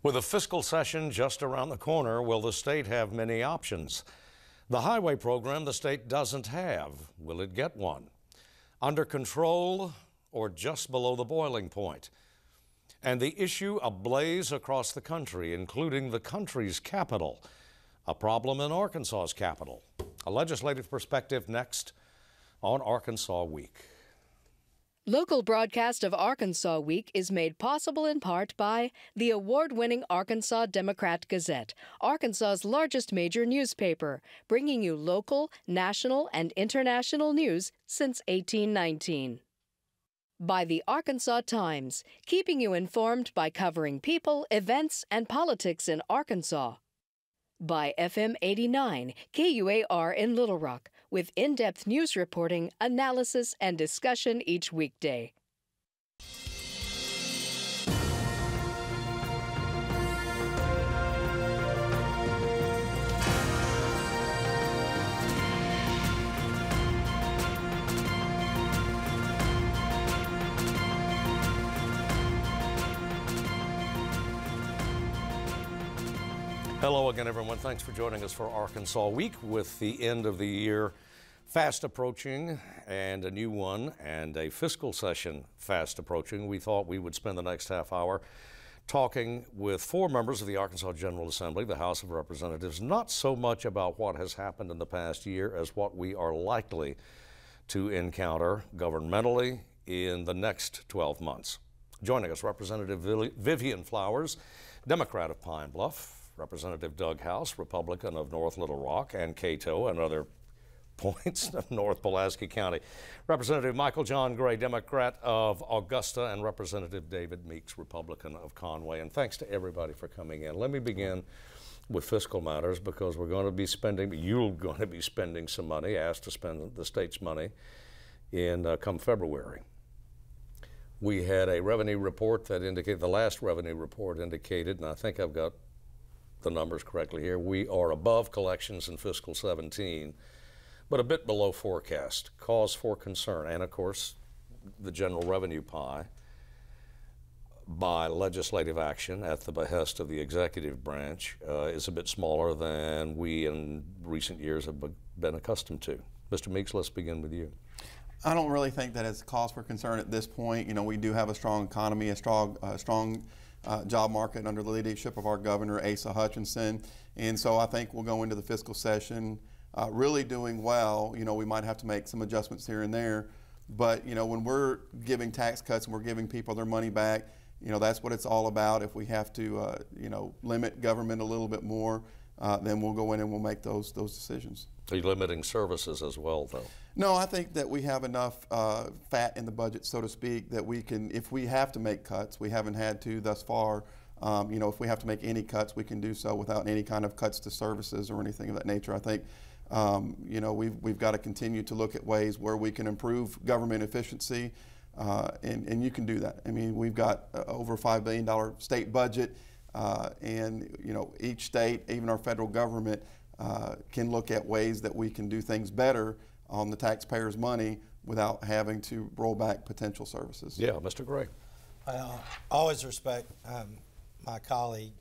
With a fiscal session just around the corner, will the state have many options? The highway program the state doesn't have, will it get one? Under control or just below the boiling point? And the issue ablaze across the country, including the country's capital, a problem in Arkansas's capital. A legislative perspective next on Arkansas Week. Local broadcast of Arkansas Week is made possible in part by the award-winning Arkansas Democrat-Gazette, Arkansas's largest major newspaper, bringing you local, national, and international news since 1819. By the Arkansas Times, keeping you informed by covering people, events, and politics in Arkansas. By FM 89, KUAR in Little Rock, with in-depth news reporting, analysis, and discussion each weekday. Hello again, everyone. Thanks for joining us for Arkansas Week. With the end of the year fast approaching and a new one and a fiscal session fast approaching, we thought we would spend the next half hour talking with four members of the Arkansas General Assembly, the House of Representatives, not so much about what has happened in the past year as what we are likely to encounter governmentally in the next 12 months. Joining us, Representative Vivian Flowers, Democrat of Pine Bluff, Representative Doug House, Republican of North Little Rock and Cato and other points of North Pulaski County, Representative Michael John Gray, Democrat of Augusta, and Representative David Meeks, Republican of Conway. And thanks to everybody for coming in. Let me begin with fiscal matters because you're going to be spending some money, asked to spend the state's money in come February. We had a revenue report that indicated, the last revenue report indicated, and I think I've got the numbers correctly here, we are above collections in fiscal 17, but a bit below forecast. Cause for concern. And of course, the general revenue pie by legislative action at the behest of the executive branch is a bit smaller than we in recent years have been accustomed to. Mr. Meeks, let's begin with you. I don't really think that it's cause for concern at this point. You know, we do have a strong economy, a strong job market under the leadership of our governor, Asa Hutchinson. And so I think we'll go into the fiscal session really doing well. You know, we might have to make some adjustments here and there. But, you know, when we're giving tax cuts and we're giving people their money back, you know, that's what it's all about. If we have to, you know, limit government a little bit more, then we'll go in and we'll make those decisions. Are you limiting services as well, though? No, I think that we have enough fat in the budget, so to speak, that we can, if we have to make cuts, we haven't had to thus far. You know, if we have to make any cuts, we can do so without any kind of cuts to services or anything of that nature. I think, you know, we've got to continue to look at ways where we can improve government efficiency, and you can do that. I mean, we've got over $5 billion state budget, and, you know, each state, even our federal government, can look at ways that we can do things better on the taxpayers' money without having to roll back potential services. Yeah, Mr. Gray. I always respect my colleague,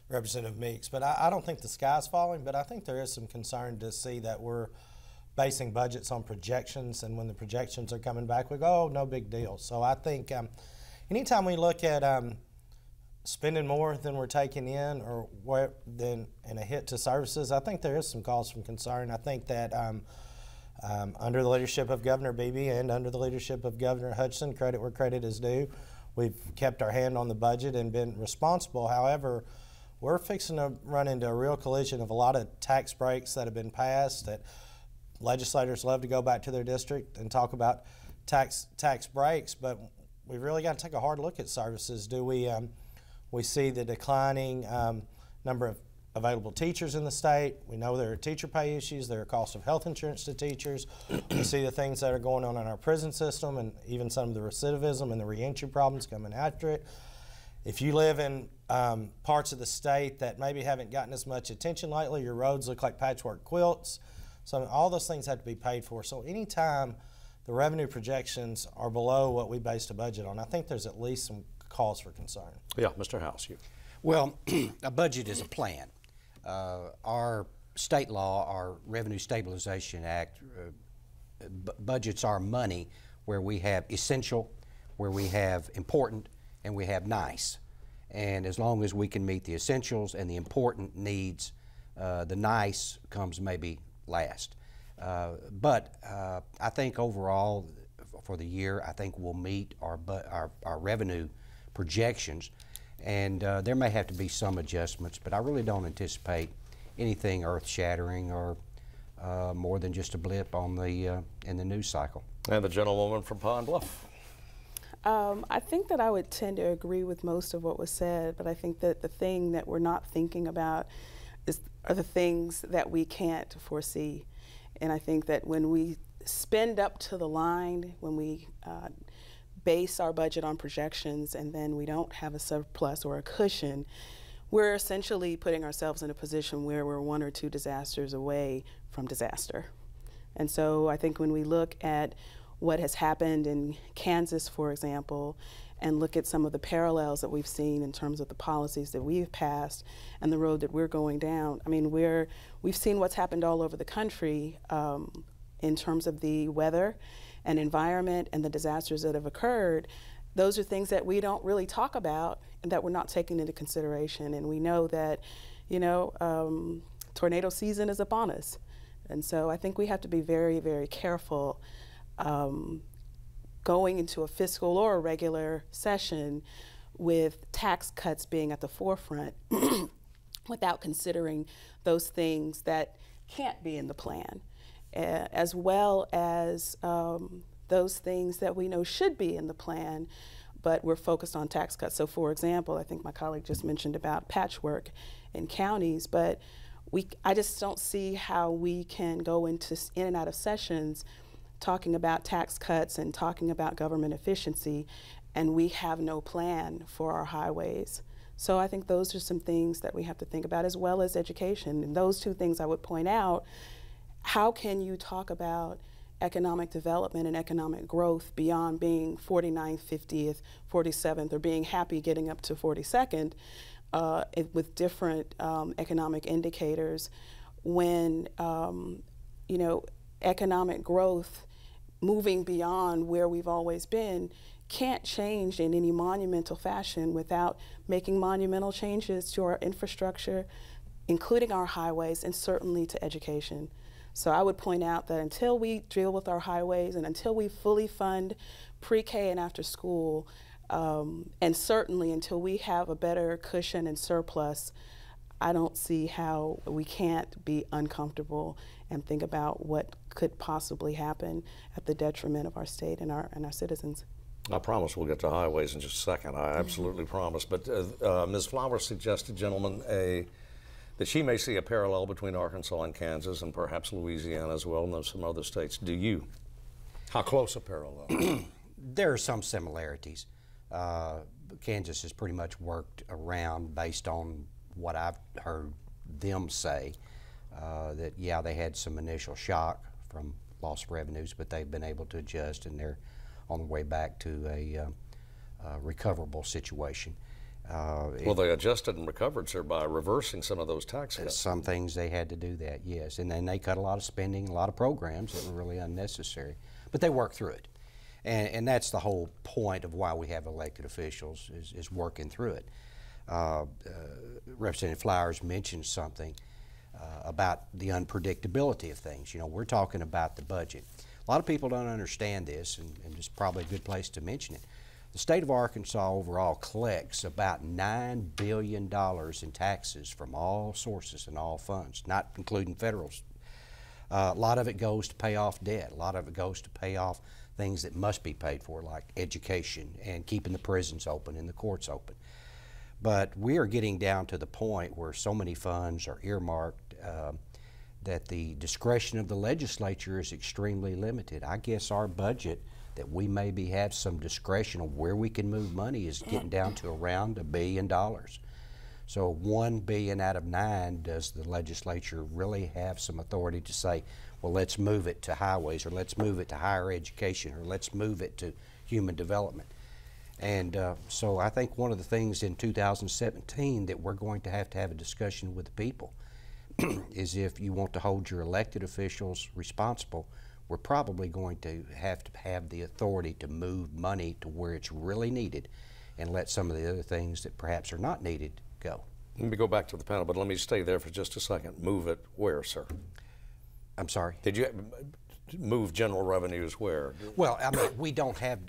Representative Meeks, but I don't think the sky's falling, but I think there is some concern to see that we're basing budgets on projections, and when the projections are coming back, we go, oh, no big deal. So I think anytime we look at spending more than we're taking in and a hit to services, I think there is some cause for concern. I think that under the leadership of Governor Beebe and under the leadership of Governor Hutchinson, credit where credit is due, we've kept our hand on the budget and been responsible. However, we're fixing to run into a real collision of a lot of tax breaks that have been passed that legislators love to go back to their district and talk about tax breaks, but we've really got to take a hard look at services. Do we see the declining number of available teachers in the state. We know there are teacher pay issues. There are costs of health insurance to teachers. We see the things that are going on in our prison system and even some of the recidivism and the reentry problems coming after it. If you live in parts of the state that maybe haven't gotten as much attention lately, your roads look like patchwork quilts. So all those things have to be paid for. So anytime the revenue projections are below what we based a budget on, I think there's at least some cause for concern. Yeah, Mr. House, you. Well, a budget is a plan. Our state law, our Revenue Stabilization Act, budgets our money where we have essential, where we have important, and we have nice. And as long as we can meet the essentials and the important needs, the nice comes maybe last. But I think overall for the year, I think we'll meet our revenue projections. And there may have to be some adjustments, but I really don't anticipate anything earth-shattering or more than just a blip on the in the news cycle. And the gentlewoman from Pine Bluff. I think that I would tend to agree with most of what was said, but I think that the thing that we're not thinking about are the things that we can't foresee. And I think that when we spend up to the line, when we base our budget on projections and then we don't have a surplus or a cushion, we're essentially putting ourselves in a position where we're 1 or 2 disasters away from disaster. And so I think when we look at what has happened in Kansas, for example, and look at some of the parallels that we've seen in terms of the policies that we've passed and the road that we're going down, I mean, we've seen what's happened all over the country in terms of the weather and environment and the disasters that have occurred. Those are things that we don't really talk about and that we're not taking into consideration. And we know that, tornado season is upon us. And so I think we have to be very, very careful going into a fiscal or a regular session with tax cuts being at the forefront without considering those things that can't be in the plan, as well as those things that we know should be in the plan, but we're focused on tax cuts. So for example, I think my colleague just mentioned about patchwork in counties, but I just don't see how we can go in and out of sessions talking about tax cuts and talking about government efficiency, and we have no plan for our highways. So I think those are some things that we have to think about, as well as education. And those 2 things I would point out. How can you talk about economic development and economic growth beyond being 49th, 50th, 47th, or being happy getting up to 42nd with different economic indicators when, economic growth moving beyond where we've always been can't change in any monumental fashion without making monumental changes to our infrastructure, including our highways, and certainly to education. So I would point out that until we deal with our highways and until we fully fund pre-K and after school, and certainly until we have a better cushion and surplus, I don't see how we can't be uncomfortable and think about what could possibly happen at the detriment of our state and our citizens. I promise we'll get to highways in just a second. I absolutely promise. But Ms. Flowers suggested, gentlemen, that she may see a parallel between Arkansas and Kansas and perhaps Louisiana as well, and some other states. Do you? How close a parallel? There are some similarities. Kansas has pretty much worked around based on what I've heard them say, that yeah, they had some initial shock from lost revenues, but they've been able to adjust and they're on the way back to a recoverable situation. Well, they adjusted and recovered, sir, by reversing some of those tax cuts. Some things they had to do that, yes, and then they cut a lot of spending, a lot of programs that were really unnecessary, but they worked through it. And that's the whole point of why we have elected officials, is working through it. Representative Flowers mentioned something about the unpredictability of things. We're talking about the budget. A lot of people don't understand this, and it's probably a good place to mention it. The state of Arkansas overall collects about $9 billion in taxes from all sources and all funds, not including federal. A lot of it goes to pay off debt. A lot of it goes to pay off things that must be paid for, like education and keeping the prisons open and the courts open. But we are getting down to the point where so many funds are earmarked that the discretion of the legislature is extremely limited. I guess our budget that we maybe have some discretion on where we can move money is getting down to around $1 billion. So $1 billion out of 9, does the legislature really have some authority to say, well, let's move it to highways, or let's move it to higher education, or let's move it to human development? And so I think one of the things in 2017 that we're going to have a discussion with the people is if you want to hold your elected officials responsible, we're probably going to have the authority to move money to where it's really needed and let some of the other things that perhaps are not needed go. Let me go back to the panel, but let me stay there for just a second. Move it where, sir? I'm sorry? Did you move general revenues where? Well, I mean, we don't have,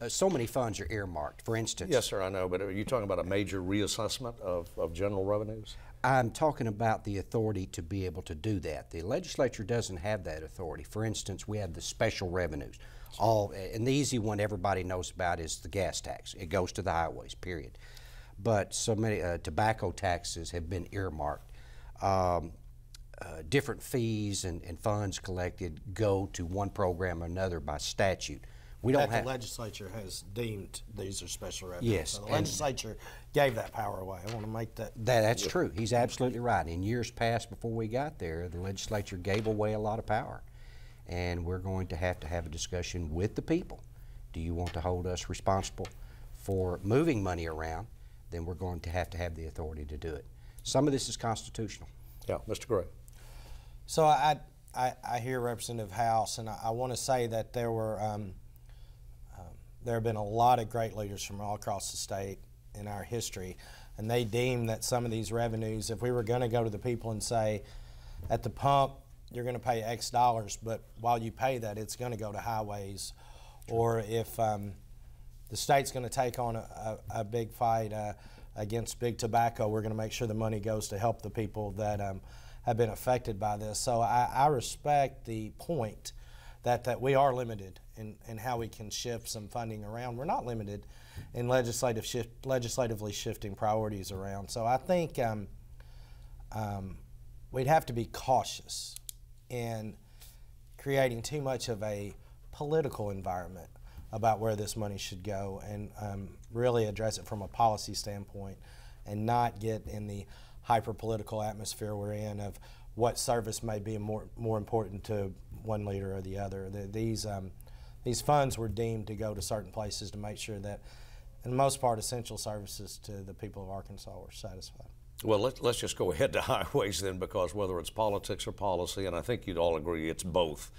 so many funds are earmarked. For instance. Yes, sir, I know, but are you talking about a major reassessment of general revenues? I'm talking about the authority to be able to do that. The legislature doesn't have that authority. For instance, we have the special revenues. And the easy one everybody knows about is the gas tax. It goes to the highways, period. But so many tobacco taxes have been earmarked. Different fees and funds collected go to one program or another by statute. We don't have. The legislature has deemed these are special revenues. Yes. So the legislature gave that power away. I want to make that. That's true. He's absolutely right. In years past, before we got there, the legislature gave away a lot of power. And we're going to have a discussion with the people. Do you want to hold us responsible for moving money around? Then we're going to have the authority to do it. Some of this is constitutional. Yeah, Mr. Gray. So I hear Representative House, and I want to say that there have been a lot of great leaders from all across the state in our history, and they deemed that some of these revenues, if we were going to go to the people and say, at the pump, you're going to pay X dollars, but while you pay that, it's going to go to highways, or if the state's going to take on a big fight against big tobacco, we're going to make sure the money goes to help the people that have been affected by this. So I respect the point that we are limited in how we can shift some funding around. We're not limited in legislatively shifting priorities around. So I think we'd have to be cautious in creating too much of a political environment about where this money should go, and really address it from a policy standpoint and not get in the hyper-political atmosphere we're in of what service may be more important to one leader or the other. These funds were deemed to go to certain places to make sure that, in the most part, essential services to the people of Arkansas were satisfied. Well, let's just go ahead to highways then, because whether it's politics or policy, and I think you'd all agree it's both,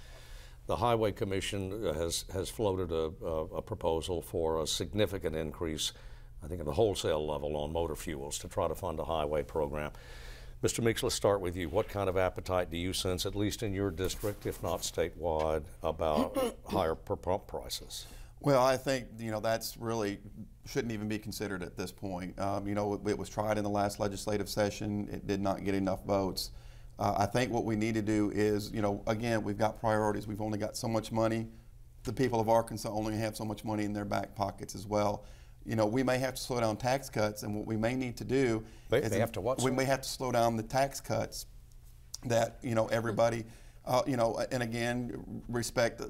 the Highway Commission has floated a proposal for a significant increase, I think at the wholesale level, on motor fuels to try to fund a highway program. Mr. Meeks, let's start with you. What kind of appetite do you sense, at least in your district, if not statewide, about higher per pump prices? Well, I think that's really shouldn't even be considered at this point. It was tried in the last legislative session. It did not get enough votes. I think what we need to do is, again, we've got priorities. We've only got so much money. The people of Arkansas only have so much money in their back pockets as well. We may have to slow down tax cuts, and what we may need to do is we may have to slow down the tax cuts that everybody and again respect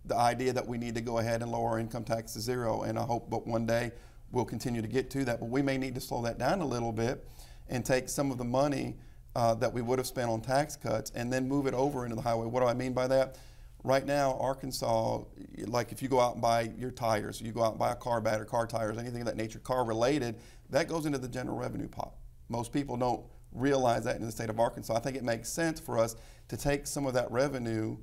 the idea that we need to go ahead and lower our income tax to zero, and I hope but one day we'll continue to get to that, but we may need to slow that down a little bit and take some of the money that we would have spent on tax cuts and then move it over into the highway. What do I mean by that? Right now, Arkansas, like if you go out and buy your tires, you go out and buy a car battery, car tires, anything of that nature, car related, that goes into the general revenue pot. Most people don't realize that in the state of Arkansas. I think it makes sense for us to take some of that revenue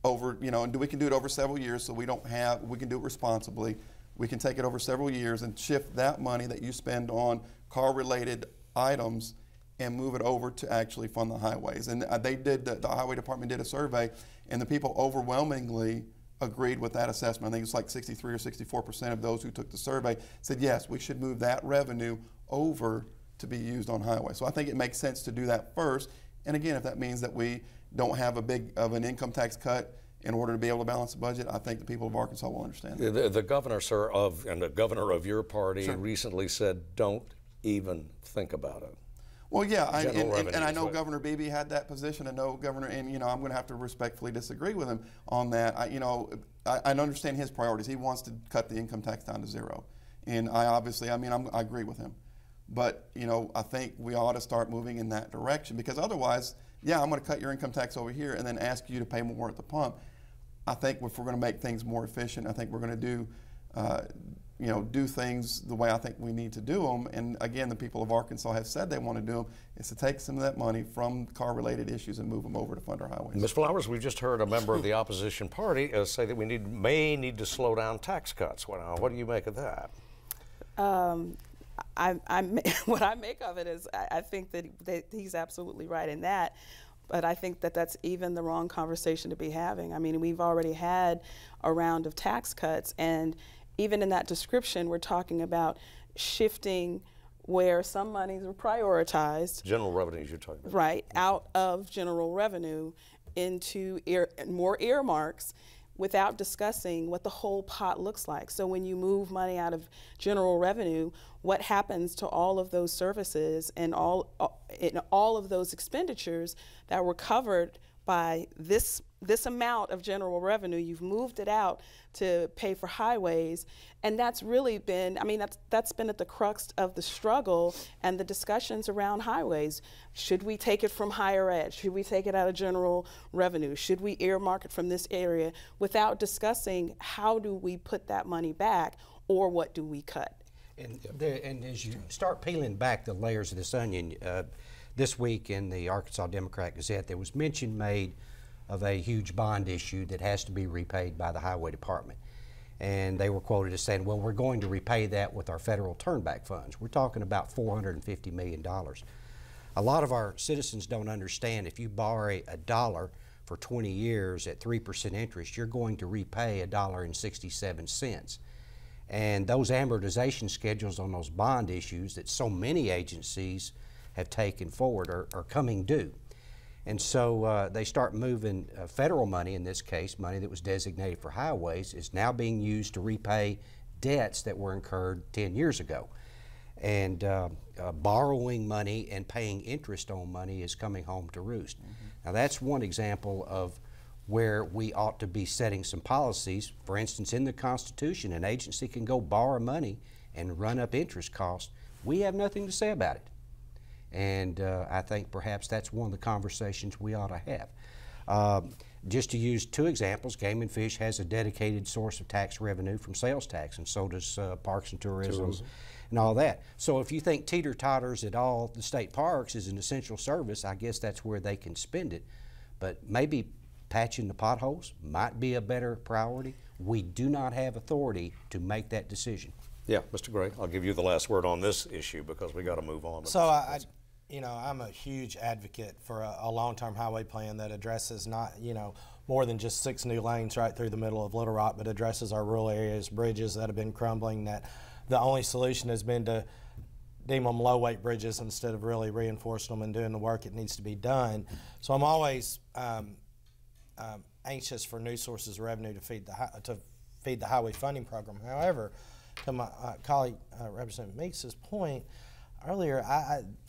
over, and we can do it over several years, so we can do it responsibly. We can take it over several years and shift that money that you spend on car related items and move it over to actually fund the highways. And the highway department did a survey, and the people overwhelmingly agreed with that assessment. I think it's like 63 or 64% of those who took the survey said, yes, we should move that revenue over to be used on highways. So I think it makes sense to do that first. And again, if that means that we don't have a big of an income tax cut in order to be able to balance the budget, I think the people of Arkansas will understand that. The governor, sir, and the governor of your party Sure. recently said, don't even think about it. Well, yeah, and I know right. Governor Beebe had that position. I know Governor, and I'm going to have to respectfully disagree with him on that. I understand his priorities. He wants to cut the income tax down to zero, and I agree with him. But I think we ought to start moving in that direction, because otherwise, yeah, I'm going to cut your income tax over here and then ask you to pay more at the pump. I think if we're going to make things more efficient, I think we're going to do do things the way I think we need to do them. And again, the people of Arkansas have said they want to do them, is to take some of that money from car-related issues and move them over to fund our highways. Ms. Flowers, we've just heard a member of the opposition party say that we may need to slow down tax cuts. What do you make of that? What I make of it is I think that he's absolutely right in that. But I think that that's even the wrong conversation to be having. I mean, we've already had a round of tax cuts, and even in that description, we're talking about shifting where some monies were prioritized. General revenues you're talking about. Right, out of general revenue into more earmarks without discussing what the whole pot looks like. So when you move money out of general revenue, what happens to all of those services and all of those expenditures that were covered by this amount of general revenue? You've moved it out to pay for highways, and that's really been, that's been at the crux of the struggle and the discussions around highways. Should we take it from higher ed? Should we take it out of general revenue? Should we earmark it from this area, without discussing how do we put that money back, or what do we cut? And as you start peeling back the layers of this onion, this week in the Arkansas Democrat Gazette, there was mention made of a huge bond issue that has to be repaid by the Highway Department. And they were quoted as saying, well, we're going to repay that with our federal turnback funds. We're talking about $450 million. A lot of our citizens don't understand, if you borrow $1 for 20 years at 3% interest, you're going to repay $1.67. And those amortization schedules on those bond issues that so many agencies have taken forward are coming due. And so they start moving federal money, in this case, money that was designated for highways, is now being used to repay debts that were incurred 10 years ago. And borrowing money and paying interest on money is coming home to roost. Now that's one example of where we ought to be setting some policies. For instance, in the Constitution, an agency can go borrow money and run up interest costs. We have nothing to say about it. And I think perhaps that's one of the conversations we ought to have. Just to use two examples, Game and Fish has a dedicated source of tax revenue from sales tax, and so does Parks and Tourism and all that. So if you think teeter-totters at all the state parks is an essential service, I guess that's where they can spend it. But maybe patching the potholes might be a better priority. We do not have authority to make that decision. Yeah, Mr. Gray, I'll give you the last word on this issue because we got to move on. So I'm a huge advocate for a long-term highway plan that addresses not, more than just 6 new lanes right through the middle of Little Rock, but addresses our rural areas, bridges that have been crumbling, that the only solution has been to deem them low-weight bridges instead of really reinforcing them and doing the work that needs to be done. So I'm always anxious for new sources of revenue to feed the highway funding program. However, to my colleague Representative Meeks' point earlier,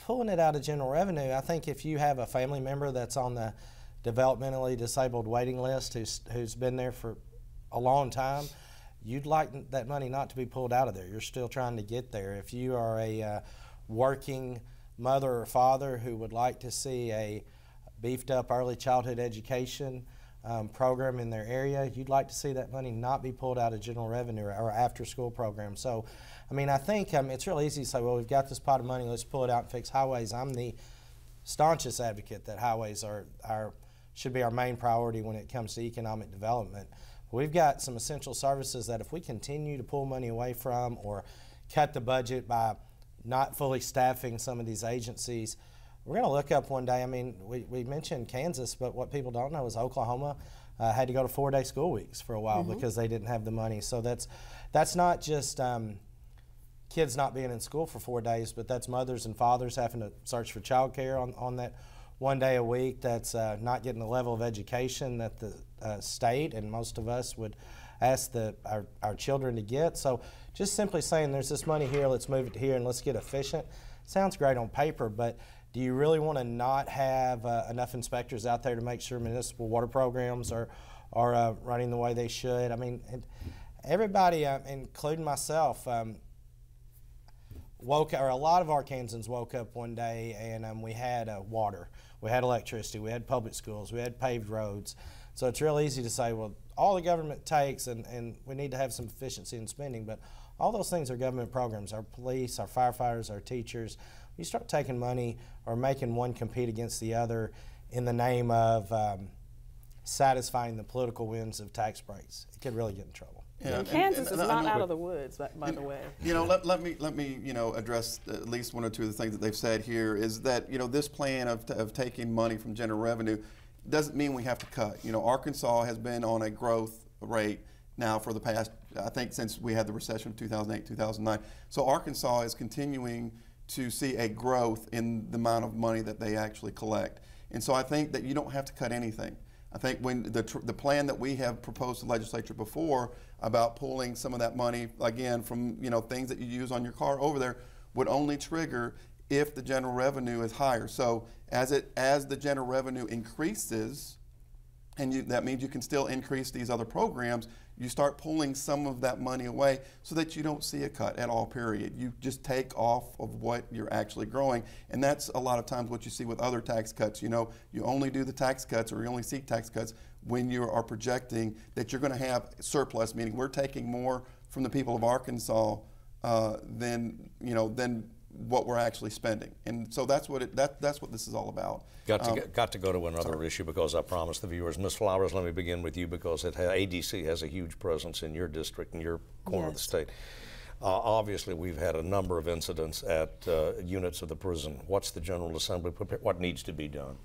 pulling it out of general revenue, I think if you have a family member that's on the developmentally disabled waiting list who's been there for a long time, you'd like that money not to be pulled out of there. You're still trying to get there. If you are a working mother or father who would like to see a beefed up early childhood education program in their area, you'd like to see that money not be pulled out of general revenue or after school programs. So, I think it's real easy to say, well, we've got this pot of money, let's pull it out and fix highways. I'm the staunchest advocate that highways should be our main priority when it comes to economic development. We've got some essential services that if we continue to pull money away from or cut the budget by not fully staffing some of these agencies, we're going to look up one day. We mentioned Kansas, but what people don't know is Oklahoma had to go to 4-day school weeks for a while because they didn't have the money. So that's not just kids not being in school for 4 days, but that's mothers and fathers having to search for child care on that 1 day a week. That's not getting the level of education that the state and most of us would ask our children to get. So just simply saying there's this money here, let's move it to here and let's get efficient, sounds great on paper, but do you really want to not have enough inspectors out there to make sure municipal water programs are running the way they should? Everybody, including myself, a lot of Arkansans woke up one day and we had water, we had electricity, we had public schools, we had paved roads. So it's real easy to say, well, all the government takes, and we need to have some efficiency in spending, but All those things are government programs. Our police, our firefighters, our teachers. You start taking money or making one compete against the other in the name of satisfying the political whims of tax breaks, it could really get in trouble. Yeah, Kansas is not out of the woods, by the way. You know, let me address at least one or two of the things that they've said here. Is that this plan of taking money from general revenue doesn't mean we have to cut. Arkansas has been on a growth rate now for the past, I think, since we had the recession of 2008, 2009. So Arkansas is continuing to see a growth in the amount of money that they actually collect. And so I think that you don't have to cut anything. I think when the plan that we have proposed to the legislature before about pulling some of that money, again, from things that you use on your car over there, would only trigger if the general revenue is higher. So as the general revenue increases, and that means you can still increase these other programs, you start pulling some of that money away so that you don't see a cut at all, period. You just take off of what you're actually growing. And that's a lot of times what you see with other tax cuts. You only do the tax cuts, or you only seek tax cuts when you are projecting that you're going to have surplus, meaning we're taking more from the people of Arkansas than what we're actually spending. And so that's what this is all about. Got to go to another issue, because I promised the viewers. Ms. Flowers, let me begin with you, because ADC has a huge presence in your district, in your corner of the state. Obviously, we've had a number of incidents at units of the prison. What's the General Assembly, what needs to be done?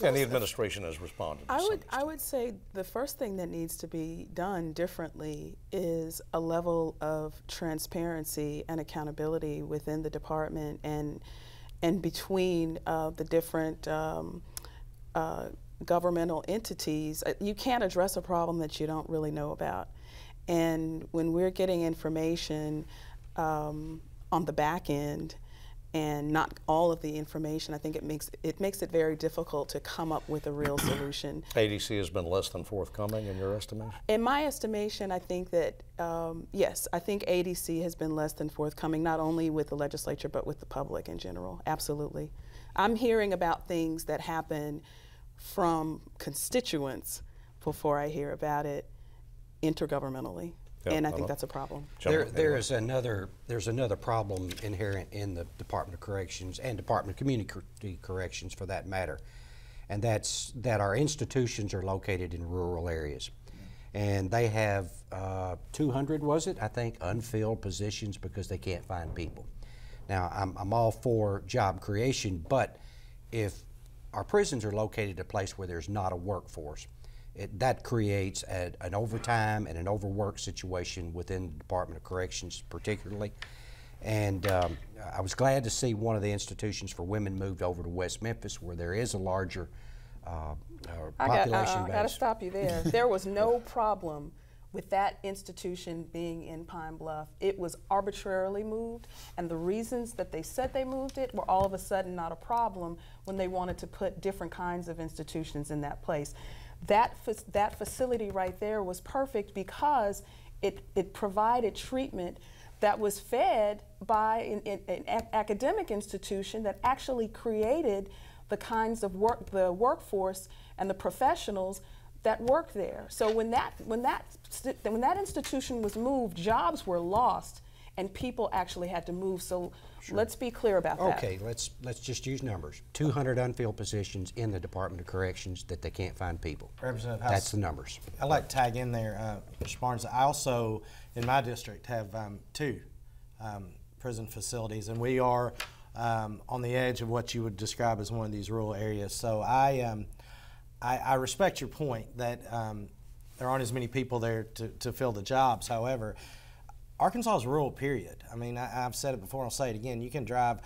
And the administration has responded. I would say the first thing that needs to be done differently is a level of transparency and accountability within the department and between the different governmental entities. You can't address a problem that you don't really know about. And when we're getting information on the back end, and not all of the information, I think it makes it very difficult to come up with a real solution. ADC has been less than forthcoming in your estimation? In my estimation, I think that, yes, I think ADC has been less than forthcoming, not only with the legislature, but with the public in general, absolutely. I'm hearing about things that happen from constituents before I hear about it intergovernmentally. Yep, and I think that's a problem. There's another problem inherent in the Department of Corrections and Department of Community Corrections, for that matter, and that's that our institutions are located in rural areas, and they have 200, was it, I think, unfilled positions because they can't find people. Now, I'm all for job creation, but if our prisons are located at a place where there's not a workforce, that creates an overtime and an overwork situation within the Department of Corrections particularly. And I was glad to see one of the institutions for women moved over to West Memphis, where there is a larger population base. I got to stop you there. There was no problem with that institution being in Pine Bluff. It was arbitrarily moved, and the reasons that they said they moved it were all of a sudden not a problem when they wanted to put different kinds of institutions in that place. That facility right there was perfect because it provided treatment that was fed by an academic institution that actually created the kinds of the workforce and the professionals that work there. So when that institution was moved, jobs were lost, and people actually had to move. So let's be clear about that. Okay, let's just use numbers. 200 unfilled positions in the Department of Corrections that they can't find people. Representative That's House, the numbers. I'd like to tag in there, Mr. Barnes. I also, in my district, have 2 prison facilities, and we are on the edge of what you would describe as one of these rural areas. So I respect your point that there aren't as many people there to fill the jobs. However, Arkansas is rural, period. I mean, I've said it before, I'll say it again. You can drive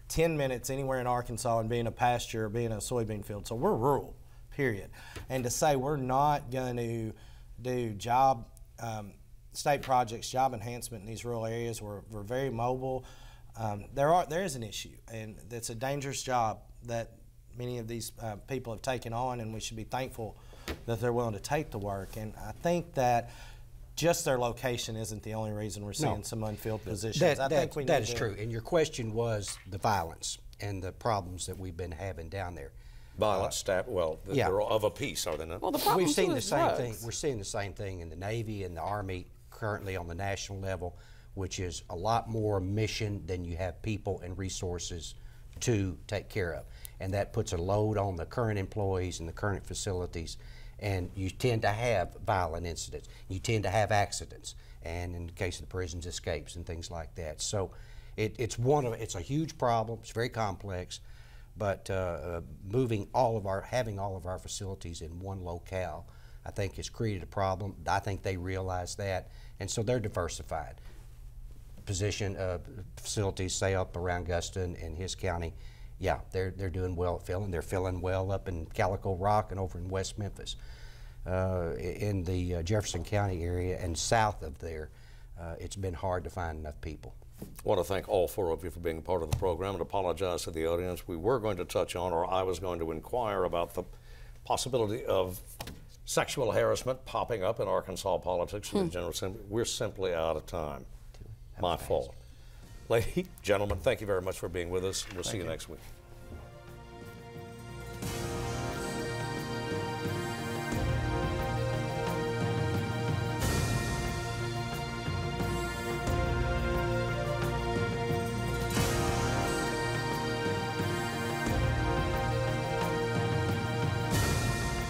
10 minutes anywhere in Arkansas and be in a pasture or be in a soybean field. So we're rural, period. And to say we're not going to do state projects, job enhancement in these rural areas, we're very mobile. There is an issue, and it's a dangerous job that many of these people have taken on, and we should be thankful that they're willing to take the work. And I think that just their location isn't the only reason we're seeing some unfilled positions. That is true. And your question was the violence and the problems that we've been having down there. Violence, they're of a piece, are they not? Well, the problem We've seen the same drugs. thing. We're seeing the same thing in the Navy and the Army currently on the national level, which is a lot more mission than you have people and resources to take care of. And that puts a load on the current employees and the current facilities, and you tend to have violent incidents. You tend to have accidents, and in the case of the prisons, escapes and things like that. So it's a huge problem. It's very complex, but having all of our facilities in one locale, I think, has created a problem. I think they realize that, and so they're diversified. Facilities, say up around Guston and his county, yeah, they're doing well at filling. They're filling well up in Calico Rock and over in West Memphis. In the Jefferson County area and south of there, it's been hard to find enough people. I want to thank all four of you for being part of the program and apologize to the audience. We were going to touch on, or I was going to inquire about the possibility of sexual harassment popping up in Arkansas politics in the General Assembly. We're simply out of time. My fault. Ladies, gentlemen, thank you very much for being with us. We'll see you next week.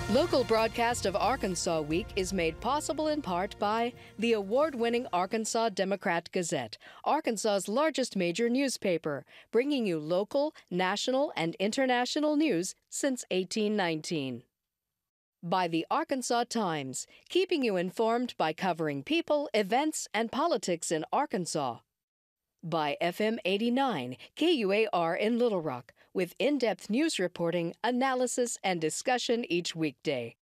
Local broadcast of Arkansas Week is made possible in part by the award-winning Arkansas Democrat-Gazette, Arkansas's largest major newspaper, bringing you local, national, and international news since 1819. By the Arkansas Times, keeping you informed by covering people, events, and politics in Arkansas. By FM 89, KUAR in Little Rock, with in-depth news reporting, analysis, and discussion each weekday.